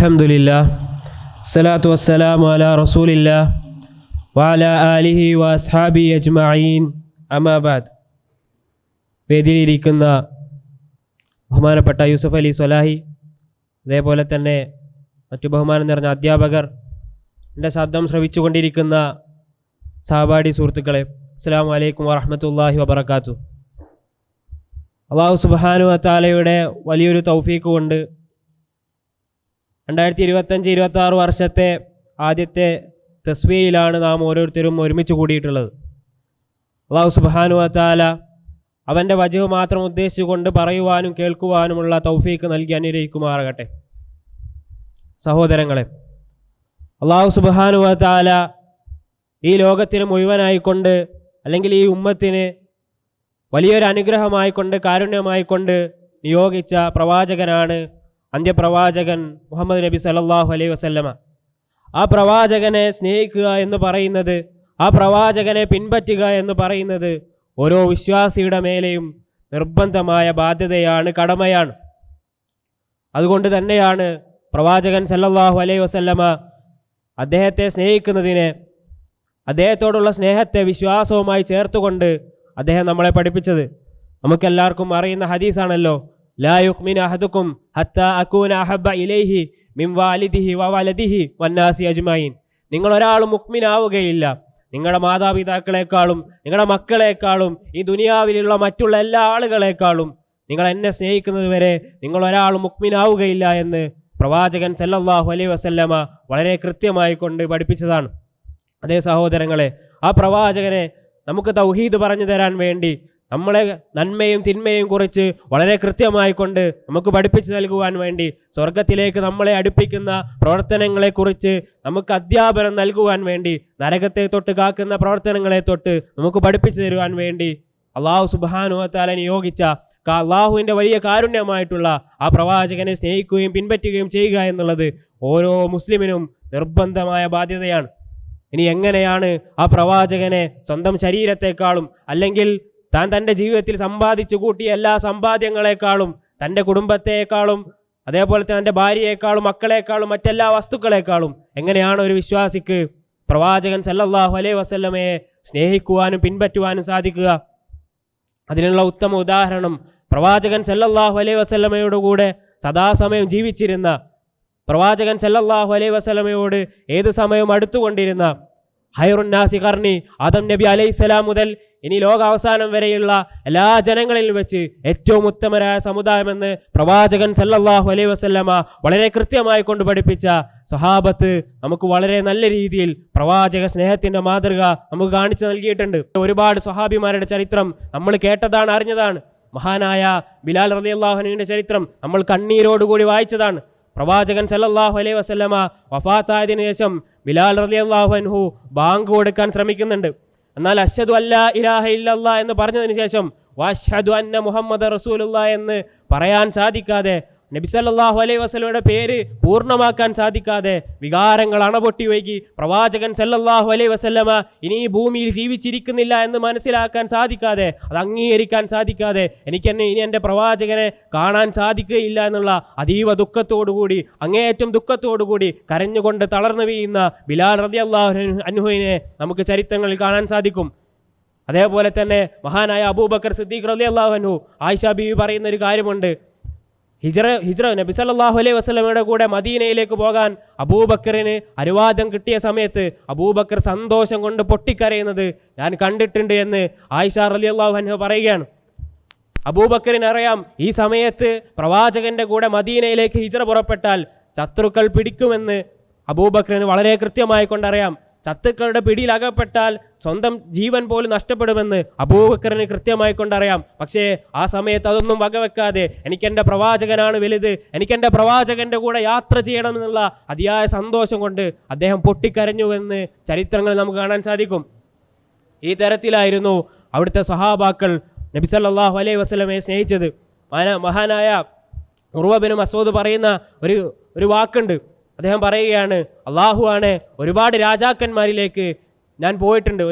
അൽഹംദുലില്ലാഹ് സ്വലാത്തു വസ്സലാമു അലാ റസൂലില്ലാഹ് വഅലാ ആലിഹി വഅസ്ഹാബിഹി അജ്മഈൻ അമ്മാ ബഅദ്. വേദിയിലിരിക്കുന്ന ബഹുമാനപ്പെട്ട യൂസഫ് അലി സ്വലാഹി, അതേപോലെ തന്നെ മറ്റു ബഹുമാനം നിറഞ്ഞ അധ്യാപകർ, എൻ്റെ ശബ്ദം ശ്രവിച്ചുകൊണ്ടിരിക്കുന്ന സഹപാഠി സുഹൃത്തുക്കളെ, അസ്സലാമു അലൈക്കും വറഹ്മത്തുള്ളാഹി വബറകാതുഹു. അല്ലാഹു സുബ്ഹാനഹു വ തആലയുടെ വലിയൊരു തൗഫീഖ് കൊണ്ട് 2025-26 വർഷത്തെ ആദ്യത്തെ തസ്ബീഹിലാണ് നാം ഓരോരുത്തരും ഒരുമിച്ച് കൂടിയിട്ടുള്ളത്. അല്ലാഹു സുബ്ഹാനഹു വ തആല അവൻ്റെ വജ്ഹ് മാത്രം ഉദ്ദേശിച്ചുകൊണ്ട് പറയുവാനും കേൾക്കുവാനുമുള്ള തൗഫീഖ് നൽകി അനുഗ്രഹിക്കുമാറാകട്ടെ. സഹോദരങ്ങളെ, അല്ലാഹു സുബ്ഹാനഹു വ തആല ഈ ലോകത്തിന് മുഴുവനായിക്കൊണ്ട്, അല്ലെങ്കിൽ ഈ ഉമ്മത്തിന് വലിയൊരു അനുഗ്രഹമായിക്കൊണ്ട്, കാരുണ്യമായിക്കൊണ്ട് നിയോഗിച്ച പ്രവാചകനാണ് അന്ത്യപ്രവാചകൻ മുഹമ്മദ് നബി സല്ലല്ലാഹു അലൈഹി വസല്ലമ. ആ പ്രവാചകനെ സ്നേഹിക്കുക എന്ന് പറയുന്നത്, ആ പ്രവാചകനെ പിൻപറ്റുക എന്ന് പറയുന്നത് ഓരോ വിശ്വാസിയുടെ മേലെയും നിർബന്ധമായ ബാധ്യതയാണ്, കടമയാണ്. അതുകൊണ്ട് തന്നെയാണ് പ്രവാചകൻ സല്ലല്ലാഹു അലൈഹി വസല്ലമ അദ്ദേഹത്തെ സ്നേഹിക്കുന്നതിനെ, അദ്ദേഹത്തോടുള്ള സ്നേഹത്തെ വിശ്വാസവുമായി ചേർത്തുകൊണ്ട് അദ്ദേഹം നമ്മളെ പഠിപ്പിച്ചത്. നമുക്കെല്ലാവർക്കും അറിയുന്ന ഹദീസാണല്ലോ, ലാ യുഖ്മിനു അഹദുക്കും ഹത്താ അകൂന അഹബ്ബ ഇലൈഹി മിൻ വാലിദിഹി വവലദിഹി വന്നാസി അജ്മഈൻ. നിങ്ങൾ ഒരാളും മുഖ്മിനാവുകയില്ല, നിങ്ങളുടെ മാതാപിതാക്കളെക്കാളും നിങ്ങളുടെ മക്കളെക്കാളും ഈ ദുനിയാവിലുള്ള മറ്റുള്ള എല്ലാ ആളുകളെക്കാളും നിങ്ങൾ എന്നെ സ്നേഹിക്കുന്നത് വരെ നിങ്ങൾ ഒരാളും മുഖ്മിനാവുകയില്ല എന്ന് പ്രവാചകൻ സല്ലല്ലാഹു അലൈഹി വസല്ലമ വളരെ കൃത്യമായി കൊണ്ട് പഠിപ്പിച്ചതാണ്. അതേ സഹോദരങ്ങളെ, ആ പ്രവാചകനെ നമുക്ക് തൗഹീദ് പറഞ്ഞു തരാൻ വേണ്ടി, നമ്മളെ നന്മയും തിന്മയും കുറിച്ച് വളരെ കൃത്യമായി കൊണ്ട് നമുക്ക് പഠിപ്പിച്ചു നൽകുവാൻ വേണ്ടി, സ്വർഗത്തിലേക്ക് നമ്മളെ അടുപ്പിക്കുന്ന പ്രവർത്തനങ്ങളെക്കുറിച്ച് നമുക്ക് അധ്യാപനം നൽകുവാൻ വേണ്ടി, നരകത്തെ തൊട്ട് കാക്കുന്ന പ്രവർത്തനങ്ങളെ തൊട്ട് നമുക്ക് പഠിപ്പിച്ചു തരുവാൻ വേണ്ടി അല്ലാഹു സുബ്ഹാനഹു വ തആല നിയോഗിച്ച അല്ലാഹുവിൻ്റെ വലിയ കാരുണ്യമായിട്ടുള്ള ആ പ്രവാചകനെ സ്നേഹിക്കുകയും പിൻപറ്റുകയും ചെയ്യുക എന്നുള്ളത് ഓരോ മുസ്ലിമിനും നിർബന്ധമായ ബാധ്യതയാണ്. ഇനി എങ്ങനെയാണ് ആ പ്രവാചകനെ സ്വന്തം ശരീരത്തെക്കാളും, അല്ലെങ്കിൽ താൻ തൻ്റെ ജീവിതത്തിൽ സമ്പാദിച്ചു കൂട്ടിയ എല്ലാ സമ്പാദ്യങ്ങളെക്കാളും, തൻ്റെ കുടുംബത്തെക്കാളും, അതേപോലെ തന്നെ തൻ്റെ ഭാര്യയെക്കാളും മക്കളെക്കാളും മറ്റെല്ലാ വസ്തുക്കളെക്കാളും എങ്ങനെയാണ് ഒരു വിശ്വാസിക്ക് പ്രവാചകൻ സല്ലല്ലാഹു അലൈഹി വസല്ലമയെ സ്നേഹിക്കുവാനും പിൻപറ്റുവാനും സാധിക്കുക? അതിനുള്ള ഉത്തമ ഉദാഹരണം പ്രവാചകൻ സല്ലല്ലാഹു അലൈഹി വസല്ലമയോട് കൂടെ സദാസമയം ജീവിച്ചിരുന്ന, പ്രവാചകൻ സല്ലല്ലാഹു അലൈഹി വസല്ലമയോട് ഏത് സമയവും അടുത്തുകൊണ്ടിരുന്ന ഖൈറുന്നാസി ഖർനി, ആദം നബി അലൈഹിസ്സലാം മുതൽ ഇനി ലോകാവസാനം വരെയുള്ള എല്ലാ ജനങ്ങളിൽ വെച്ച് ഏറ്റവും ഉത്തമരായ സമുദായമെന്ന് പ്രവാചകൻ സല്ലല്ലാഹു അലൈഹി വസല്ലമ വളരെ കൃത്യമായി കൊണ്ട് പഠിപ്പിച്ച സ്വഹാബത്ത് നമുക്ക് വളരെ നല്ല രീതിയിൽ പ്രവാചക സ്നേഹത്തിൻ്റെ മാതൃക നമുക്ക് കാണിച്ചു നൽകിയിട്ടുണ്ട്. ഒരുപാട് സ്വഹാബിമാരുടെ ചരിത്രം നമ്മൾ കേട്ടതാണ്, അറിഞ്ഞതാണ്. മഹാനായ ബിലാൽ റളിയല്ലാഹു അൻഹുവിൻ്റെ ചരിത്രം നമ്മൾ കണ്ണീരോടുകൂടി വായിച്ചതാണ്. പ്രവാചകൻ സല്ലല്ലാഹു അലൈഹി വസല്ലമ വഫാത്തായതിനു ശേഷം ബിലാൽ റളിയല്ലാഹു അൻഹു ബാങ്ക് കൊടുക്കാൻ ശ്രമിക്കുന്നുണ്ട്. എന്നാൽ അശ്ഹദു അല്ലാ ഇലാഹ ഇല്ലല്ലാഹ് എന്ന് പറഞ്ഞതിന് ശേഷം വഅശ്ഹദു അന്ന മുഹമ്മദ റസൂലുള്ളാഹ് എന്ന് പറയാൻ സാധിക്കാതെ, നബി സല്ലല്ലാഹു അലൈഹി വസല്ലമയുടെ പേര് പൂർണ്ണമാക്കാൻ സാധിക്കാതെ വികാരങ്ങൾ അണപൊട്ടി വൈകി പ്രവാചകൻ സല്ലല്ലാഹു അലൈഹി വസല്ലമ ഇനി ഈ ഭൂമിയിൽ ജീവിച്ചിരിക്കുന്നില്ല എന്ന് മനസ്സിലാക്കാൻ സാധിക്കാതെ, അത് അംഗീകരിക്കാൻ സാധിക്കാതെ, ഇനി എൻ്റെ പ്രവാചകനെ കാണാൻ സാധിക്കുകയില്ല എന്നുള്ള അതീവ ദുഃഖത്തോടുകൂടി, അങ്ങേയറ്റം ദുഃഖത്തോടുകൂടി കരഞ്ഞുകൊണ്ട് തളർന്നു വീഴുന്ന ബിലാൽ റളിയല്ലാഹു അൻഹുവിനെ നമുക്ക് ചരിത്രങ്ങളിൽ കാണാൻ സാധിക്കും. അതേപോലെ തന്നെ മഹാനായ അബൂബക്കർ സിദ്ദീഖ് റളിയല്ലാഹു അൻഹു, ആയിഷ ബീവി പറയുന്ന ഒരു കാര്യമുണ്ട്. ഹിജ്റ നബി സല്ലല്ലാഹു അലൈഹി വസല്ലമയുടെ കൂടെ മദീനയിലേക്ക് പോകാൻ അബൂബക്കറിന് അനുവാദം കിട്ടിയ സമയത്ത് അബൂബക്കർ സന്തോഷം കൊണ്ട് പൊട്ടിക്കരയുന്നത് ഞാൻ കണ്ടിട്ടുണ്ട് എന്ന് ആയിഷ റളിയല്ലാഹു അൻഹ പറയുകയാണ്. അബൂബക്കറിന് അറിയാം, ഈ സമയത്ത് പ്രവാചകന്റെ കൂടെ മദീനയിലേക്ക് ഹിജ്റ പുറപ്പെട്ടാൽ ശത്രുക്കൾ പിടിക്കുമെന്ന് അബൂബക്കറിന് വളരെ കൃത്യമായി കൊണ്ടറിയാം. ശത്രുക്കളുടെ പിടിയിൽ അകപ്പെട്ടാൽ സ്വന്തം ജീവൻ പോലും നഷ്ടപ്പെടുമെന്ന് അബൂബക്കറിന് കൃത്യമായി കൊണ്ടറിയാം. പക്ഷേ ആ സമയത്ത് അതൊന്നും വകവെക്കാതെ, എനിക്കെൻ്റെ പ്രവാചകനാണ് വലുത്, എനിക്കെൻ്റെ പ്രവാചകൻ്റെ കൂടെ യാത്ര ചെയ്യണമെന്നുള്ള അതിയായ സന്തോഷം കൊണ്ട് അദ്ദേഹം പൊട്ടിക്കരഞ്ഞുവെന്ന് ചരിത്രങ്ങൾ നമുക്ക് കാണാൻ സാധിക്കും. ഈ തരത്തിലായിരുന്നു അവിടുത്തെ സ്വഹാബാക്കൾ നബി സല്ലല്ലാഹു അലൈഹി വസല്ലമയെ സ്നേഹിച്ചത്. മഹാനായ ഉർവ ബിൻ മസ്ഊദ് പറയുന്ന ഒരു വാക്കുണ്ട്. അദ്ദേഹം പറയുകയാണ്, അള്ളാഹു ആണ് ഒരുപാട് രാജാക്കന്മാരിലേക്ക് ഞാൻ പോയിട്ടുണ്ട്,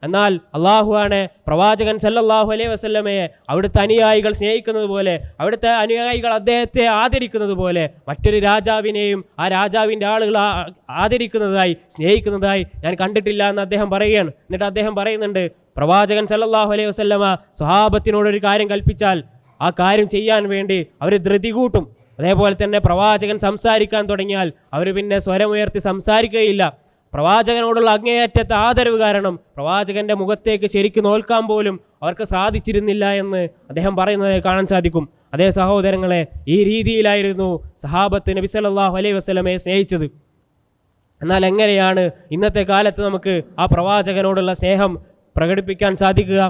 എന്നാൽ അള്ളാഹുവാണ് പ്രവാചകൻ സല്ലല്ലാഹു അലൈഹി വസല്ലമയെ അവിടുത്തെ അനുയായികൾ സ്നേഹിക്കുന്നത് പോലെ, അവിടുത്തെ അനുയായികൾ അദ്ദേഹത്തെ ആദരിക്കുന്നത് പോലെ മറ്റൊരു രാജാവിനെയും ആ രാജാവിൻ്റെ ആളുകൾ ആദരിക്കുന്നതായി സ്നേഹിക്കുന്നതായി ഞാൻ കണ്ടിട്ടില്ല എന്ന് അദ്ദേഹം പറയുകയാണ്. എന്നിട്ട് അദ്ദേഹം പറയുന്നുണ്ട്, പ്രവാചകൻ സല്ലല്ലാഹു അലൈഹി വസല്ലമ സ്വഹാബത്തിനോടൊരു കാര്യം കൽപ്പിച്ചാൽ ആ കാര്യം ചെയ്യാൻ വേണ്ടി അവർ ധൃതി കൂട്ടും. അതേപോലെ തന്നെ പ്രവാചകൻ സംസാരിക്കാൻ തുടങ്ങിയാൽ അവർ പിന്നെ സ്വരമുയർത്തി സംസാരിക്കുകയില്ല. പ്രവാചകനോടുള്ള അങ്ങേയറ്റത്തെ ആദരവ് കാരണം പ്രവാചകന്റെ മുഖത്തേക്ക് ശരിക്കും നോൽക്കാൻ പോലും അവർക്ക് സാധിച്ചിരുന്നില്ല എന്ന് അദ്ദേഹം പറയുന്നത് കാണാൻ സാധിക്കും. അതേ സഹോദരങ്ങളെ, ഈ രീതിയിലായിരുന്നു സഹാബത്ത് നബി സല്ലല്ലാഹു അലൈഹി വസല്ലമയെ സ്നേഹിച്ചത്. എന്നാൽ എങ്ങനെയാണ് ഇന്നത്തെ കാലത്ത് നമുക്ക് ആ പ്രവാചകനോടുള്ള സ്നേഹം പ്രകടിപ്പിക്കാൻ സാധിക്കുക?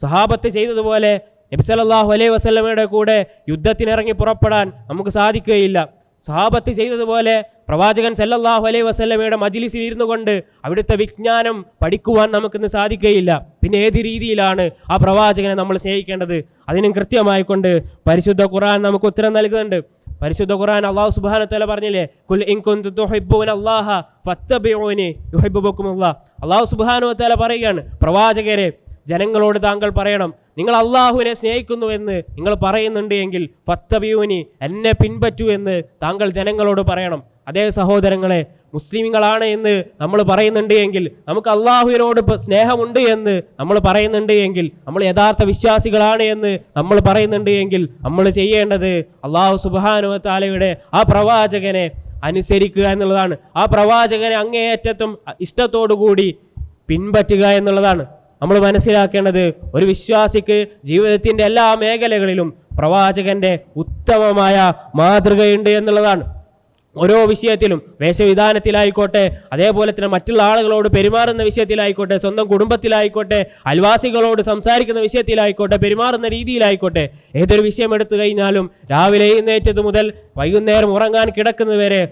സഹാബത്ത് ചെയ്തതുപോലെ നബി സല്ലല്ലാഹു അലൈഹി വസല്ലമയുടെ കൂടെ യുദ്ധത്തിനിറങ്ങി പുറപ്പെടാൻ നമുക്ക് സാധിക്കുകയില്ല. സഹാബത്ത് ചെയ്തതുപോലെ പ്രവാചകൻ സല്ലല്ലാഹു അലൈഹി വസല്ലമയുടെ മജ്ലിസിൽ ഇരുന്നു കൊണ്ട് അവിടുത്തെ വിജ്ഞാനം പഠിക്കുവാൻ നമുക്കിന്ന് സാധിക്കുകയില്ല. പിന്നെ ഏത് രീതിയിലാണ് ആ പ്രവാചകനെ നമ്മൾ സ്നേഹിക്കേണ്ടത്? അതിനും കൃത്യമായി കൊണ്ട് പരിശുദ്ധ ഖുർആൻ നമുക്ക് ഉത്തരം നൽകുന്നുണ്ട്. പരിശുദ്ധ ഖുർആൻ അല്ലാഹു സുബ്ഹാനഹു വ തആല പറഞ്ഞില്ലേ, ഖുൽ ഇൻ കുൻതും തുഹിബ്ബൂനല്ലാഹ ഫത്തബിഊനി യുഹിബ്ബുകുമുല്ലാഹ്. അല്ലാഹു സുബ്ഹാനഹു വ തആല പറയുകയാണ്, പ്രവാചകരെ ജനങ്ങളോട് താങ്കൾ പറയണം, നിങ്ങൾ അള്ളാഹുവിനെ സ്നേഹിക്കുന്നു എന്ന് നിങ്ങൾ പറയുന്നുണ്ട് എങ്കിൽ ഫത്തബിഊനി, എന്നെ പിൻപറ്റൂ എന്ന് താങ്കൾ ജനങ്ങളോട് പറയണം. അതേ സഹോദരങ്ങളെ, മുസ്ലിമുകളാണ് എന്ന് നമ്മൾ പറയുന്നുണ്ട് എങ്കിൽ, നമുക്ക് അള്ളാഹുവിനോട് സ്നേഹമുണ്ട് എന്ന് നമ്മൾ പറയുന്നുണ്ട് എങ്കിൽ, നമ്മൾ യഥാർത്ഥ വിശ്വാസികളാണ് എന്ന് നമ്മൾ പറയുന്നുണ്ട് എങ്കിൽ, നമ്മൾ ചെയ്യേണ്ടത് അല്ലാഹു സുബ്ഹാനഹു വ തആലയുടെ ആ പ്രവാചകനെ അനുസരിക്കുക എന്നുള്ളതാണ്. ആ പ്രവാചകനെ അങ്ങേയറ്റത്തും ഇഷ്ടത്തോടു കൂടി പിൻപറ്റുക എന്നുള്ളതാണ്. നമ്മൾ മനസ്സിലാക്കേണ്ടത്, ഒരു വിശ്വാസിക്ക് ജീവിതത്തിൻ്റെ എല്ലാ മേഖലകളിലും പ്രവാചകന്റെ ഉത്തമമായ മാതൃകയുണ്ട് എന്നുള്ളതാണ്. ഓരോ വിഷയത്തിലും, വേഷവിധാനത്തിലായിക്കോട്ടെ, അതേപോലെ തന്നെ മറ്റുള്ള ആളുകളോട് പെരുമാറുന്ന വിഷയത്തിലായിക്കോട്ടെ, സ്വന്തം കുടുംബത്തിലായിക്കോട്ടെ, അയൽവാസികളോട് സംസാരിക്കുന്ന വിഷയത്തിലായിക്കോട്ടെ, പെരുമാറുന്ന രീതിയിലായിക്കോട്ടെ, ഏതൊരു വിഷയം എടുത്തു കഴിഞ്ഞാലും രാവിലെ എഴുന്നേറ്റത് മുതൽ വൈകുന്നേരം ഉറങ്ങാൻ കിടക്കുന്നതുവരെ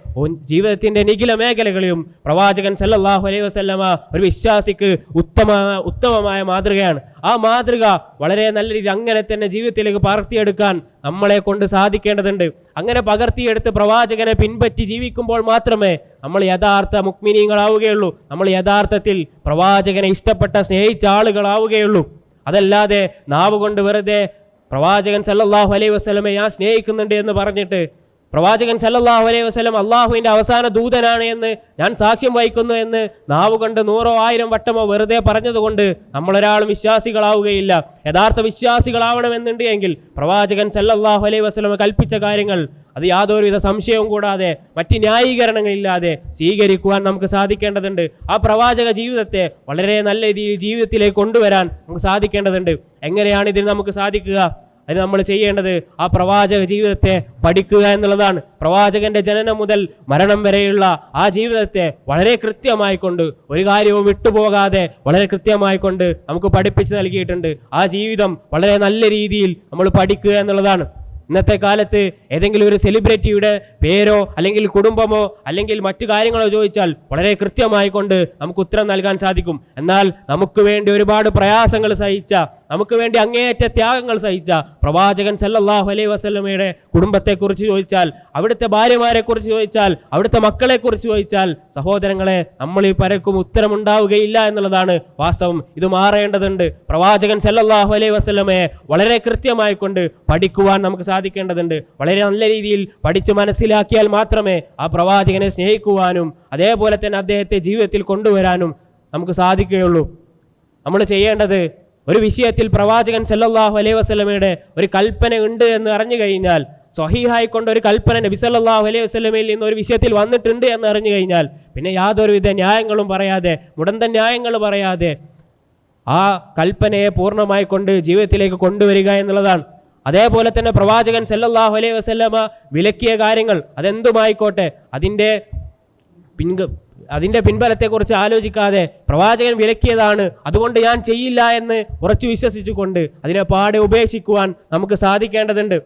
ജീവിതത്തിൻ്റെ നിഖില മേഖലകളിലും പ്രവാചകൻ സല്ലല്ലാഹു അലൈഹി വസല്ലമ ഒരു വിശ്വാസിക്ക് ഉത്തമമായ മാതൃകയാണ്. ആ മാതൃക വളരെ നല്ല രീതിയിൽ അങ്ങനെ തന്നെ ജീവിതത്തിലേക്ക് പകർത്തിയെടുക്കാൻ നമ്മളെ കൊണ്ട് സാധിക്കേണ്ടതുണ്ട്. അങ്ങനെ പകർത്തിയെടുത്ത് പ്രവാചകനെ പിൻപറ്റി ജീവിക്കുമ്പോൾ മാത്രമേ നമ്മൾ യഥാർത്ഥ മുഅ്മിനീങ്ങളാവുകയുള്ളൂ. നമ്മൾ യഥാർത്ഥത്തിൽ പ്രവാചകനെ ഇഷ്ടപ്പെട്ട സ്നേഹിച്ച ആളുകളാവുകയുള്ളൂ. അതല്ലാതെ നാവ് കൊണ്ട് വെറുതെ പ്രവാചകൻ സല്ലല്ലാഹു അലൈഹി വസല്ലമയെ ഞാൻ സ്നേഹിക്കുന്നുണ്ട് എന്ന് പറഞ്ഞിട്ട്, പ്രവാചകൻ സല്ലല്ലാഹു അലൈഹി വസല്ലം അള്ളാഹുവിൻ്റെ അവസാന ദൂതനാണ് എന്ന് ഞാൻ സാക്ഷ്യം വഹിക്കുന്നു എന്ന് നാവ് കൊണ്ട് 100 1000 വട്ടമോ വെറുതെ പറഞ്ഞതുകൊണ്ട് നമ്മളൊരാളും വിശ്വാസികളാവുകയില്ല. യഥാർത്ഥ വിശ്വാസികളാവണമെന്നുണ്ട് എങ്കിൽ പ്രവാചകൻ സല്ലല്ലാഹു അലൈഹി വസല്ലം കൽപ്പിച്ച കാര്യങ്ങൾ അത് യാതൊരുവിധ സംശയവും കൂടാതെ, മറ്റ് ന്യായീകരണങ്ങളില്ലാതെ സ്വീകരിക്കുവാൻ നമുക്ക് സാധിക്കേണ്ടതുണ്ട്. ആ പ്രവാചക ജീവിതത്തെ വളരെ നല്ല രീതിയിൽ ജീവിതത്തിലേക്ക് കൊണ്ടുവരാൻ നമുക്ക് സാധിക്കേണ്ടതുണ്ട്. എങ്ങനെയാണ് ഇതിന് നമുക്ക് സാധിക്കുക? അതിന് നമ്മൾ ചെയ്യേണ്ടത് ആ പ്രവാചക ജീവിതത്തെ പഠിക്കുക എന്നുള്ളതാണ്. പ്രവാചകന്റെ ജനനം മുതൽ മരണം വരെയുള്ള ആ ജീവിതത്തെ വളരെ കൃത്യമായി കൊണ്ട്, ഒരു കാര്യവും വിട്ടുപോകാതെ വളരെ കൃത്യമായി കൊണ്ട് നമുക്ക് പഠിപ്പിച്ച് നൽകിയിട്ടുണ്ട്. ആ ജീവിതം വളരെ നല്ല രീതിയിൽ നമ്മൾ പഠിക്കുക എന്നുള്ളതാണ്. ഇന്നത്തെ കാലത്ത് ഏതെങ്കിലും ഒരു സെലിബ്രിറ്റിയുടെ പേരോ അല്ലെങ്കിൽ കുടുംബമോ അല്ലെങ്കിൽ മറ്റു കാര്യങ്ങളോ ചോദിച്ചാൽ വളരെ കൃത്യമായി കൊണ്ട് നമുക്ക് ഉത്തരം നൽകാൻ സാധിക്കും. എന്നാൽ നമുക്ക് വേണ്ടി ഒരുപാട് പ്രയാസങ്ങൾ സഹിച്ച, നമുക്ക് വേണ്ടി അങ്ങേയറ്റ ത്യാഗങ്ങൾ സഹിച്ച പ്രവാചകൻ സല്ലല്ലാഹു അലൈഹി വസല്ലമയുടെ കുടുംബത്തെക്കുറിച്ച് ചോദിച്ചാൽ, അവിടുത്തെ ഭാര്യമാരെക്കുറിച്ച് ചോദിച്ചാൽ, അവിടുത്തെ മക്കളെക്കുറിച്ച് ചോദിച്ചാൽ, സഹോദരങ്ങളെ, നമ്മൾ ഈ പലർക്കും ഉത്തരമുണ്ടാവുകയില്ല എന്നുള്ളതാണ് വാസ്തവം. ഇത് മാറേണ്ടതുണ്ട്. പ്രവാചകൻ സല്ലല്ലാഹു അലൈഹി വസല്ലമയെ വളരെ കൃത്യമായി കൊണ്ട് പഠിക്കുവാൻ നമുക്ക് സാധിക്കേണ്ടതുണ്ട്. വളരെ നല്ല രീതിയിൽ പഠിച്ച് മനസ്സിലാക്കിയാൽ മാത്രമേ ആ പ്രവാചകനെ സ്നേഹിക്കുവാനും അതേപോലെ തന്നെ അദ്ദേഹത്തെ ജീവിതത്തിൽ കൊണ്ടുവരാനും നമുക്ക് സാധിക്കുകയുള്ളൂ. നമ്മൾ ചെയ്യേണ്ടത്, ഒരു വിഷയത്തിൽ പ്രവാചകൻ സല്ലല്ലാഹു അലൈഹി വസല്ലമയുടെ ഒരു കൽപ്പന ഉണ്ട് എന്ന് അറിഞ്ഞു കഴിഞ്ഞാൽ, സ്വഹീഹായിക്കൊണ്ട് ഒരു കൽപ്പന നബി സല്ലല്ലാഹു അലൈഹി വസല്ലമയിൽ നിന്ന് ഒരു വിഷയത്തിൽ വന്നിട്ടുണ്ട് എന്ന് അറിഞ്ഞു കഴിഞ്ഞാൽ പിന്നെ യാതൊരുവിധ ന്യായങ്ങളും പറയാതെ, മുടന്തൻ ന്യായങ്ങൾ പറയാതെ ആ കൽപ്പനയെ പൂർണ്ണമായി കൊണ്ട് ജീവിതത്തിലേക്ക് കൊണ്ടുവരിക എന്നുള്ളതാണ്. അതേപോലെ തന്നെ പ്രവാചകൻ സല്ലല്ലാഹു അലൈഹി വസല്ലമ വിലക്കിയ കാര്യങ്ങൾ അതെന്തുമായിക്കോട്ടെ, അതിൻ്റെ പിൻബലത്തെക്കുറിച്ച് ആലോചിക്കാതെ പ്രവാചകൻ വിലക്കിയതാണ്, അതുകൊണ്ട് ഞാൻ ചെയ്യില്ല എന്ന് ഉറച്ചു വിശ്വസിച്ചുകൊണ്ട് അതിനെ പാടെ ഉപേക്ഷിക്കുവാൻ നമുക്ക് സാധിക്കേണ്ടതുണ്ട്.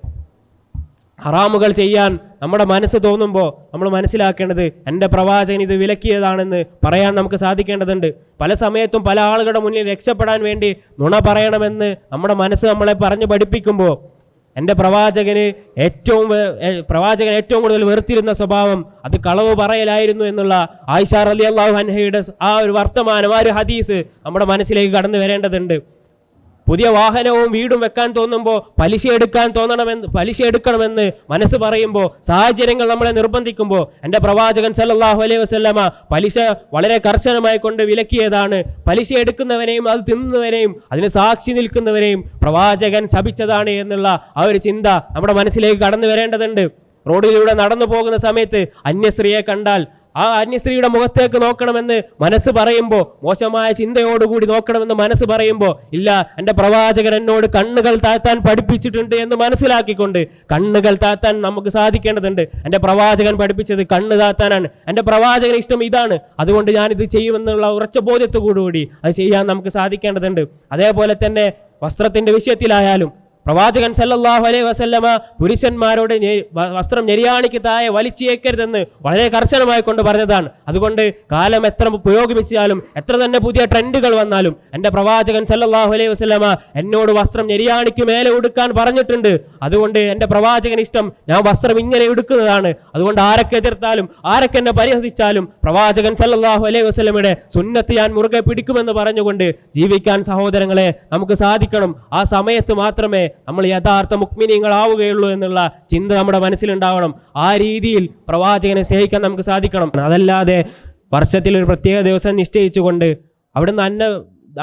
ഹറാമുകൾ ചെയ്യാൻ നമ്മുടെ മനസ്സ് തോന്നുമ്പോൾ നമ്മൾ മനസ്സിലാക്കേണ്ടത്, എൻ്റെ പ്രവാചകൻ ഇത് വിലക്കിയതാണെന്ന് പറയാൻ നമുക്ക് സാധിക്കേണ്ടതുണ്ട്. പല സമയത്തും പല ആളുകളുടെ മുന്നിൽ രക്ഷപ്പെടാൻ വേണ്ടി നുണ പറയണമെന്ന് നമ്മുടെ മനസ്സ് നമ്മളെ പറഞ്ഞു പഠിപ്പിക്കുമ്പോൾ എൻ്റെ പ്രവാചകൻ ഏറ്റവും കൂടുതൽ വെറുത്തിരുന്ന സ്വഭാവം അത് കളവ് പറയലായിരുന്നു എന്നുള്ള ആയിഷ റളിയല്ലാഹു അൻഹയുടെ ആ ഒരു വർത്തമാനം, ആ ഒരു ഹദീസ് നമ്മുടെ മനസ്സിലേക്ക് കടന്നു വരേണ്ടതുണ്ട്. പുതിയ വാഹനവും വീടും വെക്കാൻ തോന്നുമ്പോൾ പലിശ എടുക്കണമെന്ന് മനസ്സ് പറയുമ്പോൾ, സാഹചര്യങ്ങൾ നമ്മളെ നിർബന്ധിക്കുമ്പോൾ, എൻ്റെ പ്രവാചകൻ സല്ലല്ലാഹു അലൈഹി വസല്ലമ പലിശ വളരെ കർശനമായി കൊണ്ട് വിലക്കിയതാണ്. പലിശ എടുക്കുന്നവനെയും അത് തിന്നുന്നവനെയും അതിന് സാക്ഷി നിൽക്കുന്നവനെയും പ്രവാചകൻ ശപിച്ചതാണ് എന്നുള്ള ആ ഒരു ചിന്ത നമ്മുടെ മനസ്സിലേക്ക് കടന്നു വരേണ്ടതുണ്ട്. റോഡിലൂടെ നടന്നു പോകുന്ന സമയത്ത് അന്യസ്ത്രീയെ കണ്ടാൽ ആ അന്യസ്ത്രീയുടെ മുഖത്തേക്ക് നോക്കണമെന്ന് മനസ്സ് പറയുമ്പോൾ, മോശമായ ചിന്തയോടുകൂടി നോക്കണമെന്ന് മനസ്സ് പറയുമ്പോൾ, ഇല്ല, എൻ്റെ പ്രവാചകൻ എന്നോട് കണ്ണുകൾ താത്താൻ പഠിപ്പിച്ചിട്ടുണ്ട് എന്ന് മനസ്സിലാക്കിക്കൊണ്ട് കണ്ണുകൾ താത്താൻ നമുക്ക് സാധിക്കേണ്ടതുണ്ട്. എൻ്റെ പ്രവാചകൻ പഠിപ്പിച്ചത് കണ്ണ് താത്താനാണ്, എൻ്റെ പ്രവാചകന് ഇഷ്ടം ഇതാണ്, അതുകൊണ്ട് ഞാനിത് ചെയ്യുമെന്നുള്ള ഉറച്ച ബോധ്യത്തോടുകൂടി അത് ചെയ്യാൻ നമുക്ക് സാധിക്കേണ്ടതുണ്ട്. അതേപോലെ തന്നെ വസ്ത്രത്തിൻ്റെ വിഷയത്തിലായാലും പ്രവാചകൻ സല്ലല്ലാഹു അലൈഹി വസല്ലമ പുരുഷന്മാരോട് വസ്ത്രം ഞെരിയാണിക്ക് താഴെ വലിച്ചേക്കരുതെന്ന് വളരെ കർശനമായി കൊണ്ട് പറഞ്ഞതാണ്. അതുകൊണ്ട് കാലം എത്ര പുരോഗമിച്ചാലും എത്ര തന്നെ പുതിയ ട്രെൻഡുകൾ വന്നാലും എൻ്റെ പ്രവാചകൻ സല്ലല്ലാഹു അലൈഹി വസല്ലമ എന്നോട് വസ്ത്രം ഞെരിയാണിക്ക് മേലെ ഉടുക്കാൻ പറഞ്ഞിട്ടുണ്ട്. അതുകൊണ്ട് എൻ്റെ പ്രവാചകന് ഇഷ്ടം ഞാൻ വസ്ത്രം ഇങ്ങനെ ഉടുക്കുന്നതാണ്. അതുകൊണ്ട് ആരൊക്കെ എതിർത്താലും ആരൊക്കെ എന്നെ പരിഹസിച്ചാലും പ്രവാചകൻ സല്ലല്ലാഹു അലൈഹി വസല്ലമയുടെ സുന്നത്ത് ഞാൻ മുറുകെ പിടിക്കുമെന്ന് പറഞ്ഞുകൊണ്ട് ജീവിക്കാൻ സഹോദരങ്ങളെ നമുക്ക് സാധിക്കണം. ആ സമയത്ത് മാത്രമേ നമ്മൾ യഥാർത്ഥ മുഅ്മിനീങ്ങളാവുകയുള്ളൂ എന്നുള്ള ചിന്ത നമ്മുടെ മനസ്സിലുണ്ടാവണം. ആ രീതിയിൽ പ്രവാചകനെ സ്നേഹിക്കാൻ നമുക്ക് സാധിക്കണം. അതല്ലാതെ വർഷത്തിൽ ഒരു പ്രത്യേക ദിവസം നിശ്ചയിച്ചുകൊണ്ട് അവിടുന്ന്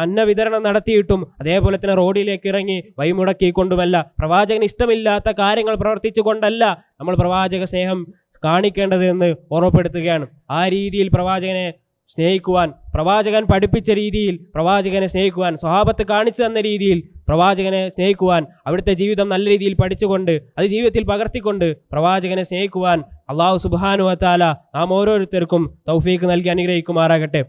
അന്ന വിതരണം നടത്തിയിട്ടും അതേപോലെ തന്നെ റോഡിലേക്ക് ഇറങ്ങി വഴിമുടക്കിക്കൊണ്ടുമല്ല, പ്രവാചകന് ഇഷ്ടമില്ലാത്ത കാര്യങ്ങൾ പ്രവർത്തിച്ചു കൊണ്ടല്ല നമ്മൾ പ്രവാചക സ്നേഹം കാണിക്കേണ്ടത് എന്ന് ഓർമ്മപ്പെടുത്തുകയാണ്. ആ രീതിയിൽ പ്രവാചകനെ സ്നേഹിക്കുവാൻ, പ്രവാചകൻ പഠിപ്പിച്ച രീതിയിൽ പ്രവാചകനെ സ്നേഹിക്കുവാൻ, സ്വഹാബത്ത് കാണിച്ചു തന്ന രീതിയിൽ പ്രവാചകനെ സ്നേഹിക്കുവാൻ, അവിടുത്തെ ജീവിതം നല്ല രീതിയിൽ പഠിച്ചുകൊണ്ട് അത് ജീവിതത്തിൽ പകർത്തിക്കൊണ്ട് പ്രവാചകനെ സ്നേഹിക്കുവാൻ അല്ലാഹു സുബ്ഹാനഹു വ തആല നാം ഓരോരുത്തർക്കും തൗഫീഖ് നൽകി അനുഗ്രഹിക്കുമാറാകട്ടെ.